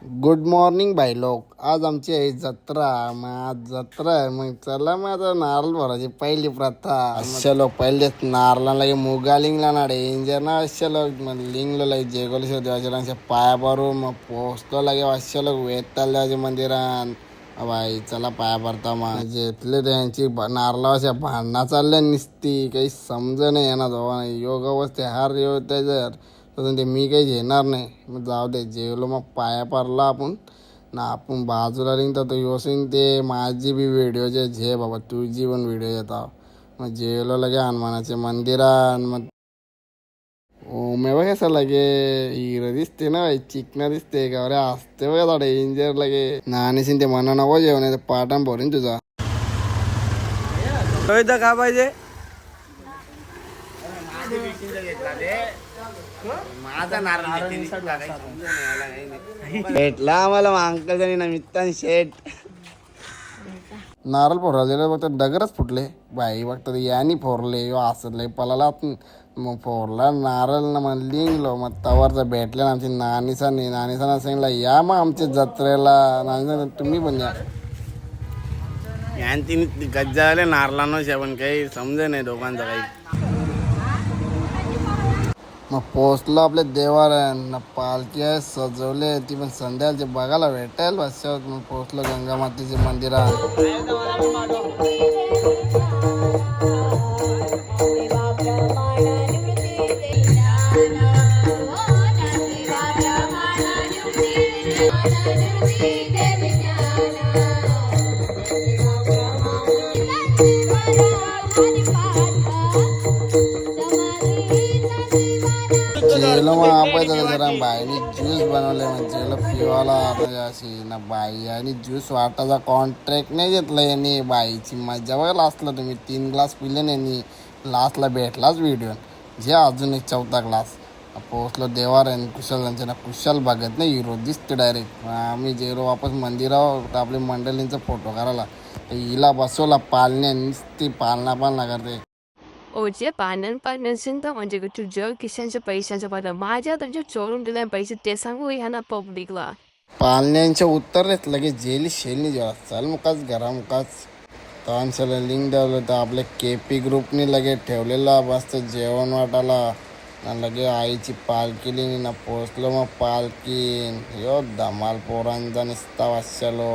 Good morning भाई लोक. आज आमची आहे जत्रा. मग आज जत्रा आहे, मग चला मग आता नारळ भरायची पहिली प्रथा. अशा लोक पहिलेच नारळाला मुगा लिंगला ना डेंजर ना. अशा लोक मग लिंगलो लागे जेगोली देवाच्या पाया भरू मग पोचतो लागे. अशा लोक वेताल देवाच्या मंदिरात बाई चला पाया भरता. मग जेतले त्यांची नारळाच्या भांडणा चालल्या निसती काही समज नाही येणार दोघांना. योग अवस्थे हार योग त्याच्यावर ते मी काही घेणार नाही. मग जाऊ दे जेवलो मग पाया पडला आपण ना. आपण बाजूला रिंगता तो योसीन ते माझी बी व्हिडिओ जे झे बाबा तुझी पण व्हिडिओ येता. मग जेवलो लगे हनुमानाचे मंदिरात. मग ओमे बघ असं लगे हिरो दिसते ना चिकना दिसते का अरे असते बघा डेंजर लगे नाणीसीन ते म्हणा नको जेवण पाठण भरीन तुझा का पाहिजे. भेटला आम्हाला अंकलच्या निमित्ताने शेट नारळ फोडला बघता डगरच फुटले बाई बघतात यानी फोरले असले पलाला मग फोरला नारळ ना मग लिंगलो मग तवरचं भेटले ना आमची नानीसा सांगितलं या मग आमच्या जत्रेला. नानी तुम्ही पण या. यांची गज्जा आले नारळांना शेवण काही समजे नाही दोघांचं काही. मग पोचलो आपल्या देवाऱ्यानं पालखी आहे सजवले ती पण संध्याकाळचे बघायला भेटेल. बस मग पोचलो गंगा मातेचे मंदिरात. जेलो मग आपण जरा बाईनी ज्यूस बनवले म्हणजे पिवाला अशी ना बाई आणि ज्यूस वाटायचा कॉन्ट्रॅक्ट नाही घेतला यांनी. बाईची मजा बघायला असला तुम्ही 3 ग्लास पिले नाही लास्टला भेटलाच व्हिडिओ जे अजून एक 4था ग्लास. पोचलो देवार आहे कुशल त्यांच्या ना कुशल बघत नाही हिरो दिसते डायरेक्ट. आम्ही जेलो वापस मंदिरावर आपल्या मंडळींचा फोटो काढायला हिला बसवला पालण्या नुसती पालना करते. जे पाण्याचं म्हणजे तुझ्या किशांच्या पैशांच्या बद्दल माझ्या तुमच्या चोरून दिल्या पैसे ते सांगू ह्या पब्लिकला. पालण्यांच्या उत्तरेत लगेच जेली शेलनी जेव्हा चल मुकाच घरा मुकाच तानशाला लिंक द्यावलं तर आपल्या KP ग्रुपनी लगे ठेवलेला मस्त जेवण वाटायला ना. लगे आईची पालखी लिहिणी ना पोचलो मग पालखी यो धमाल पोरांचा निसता वाचलो.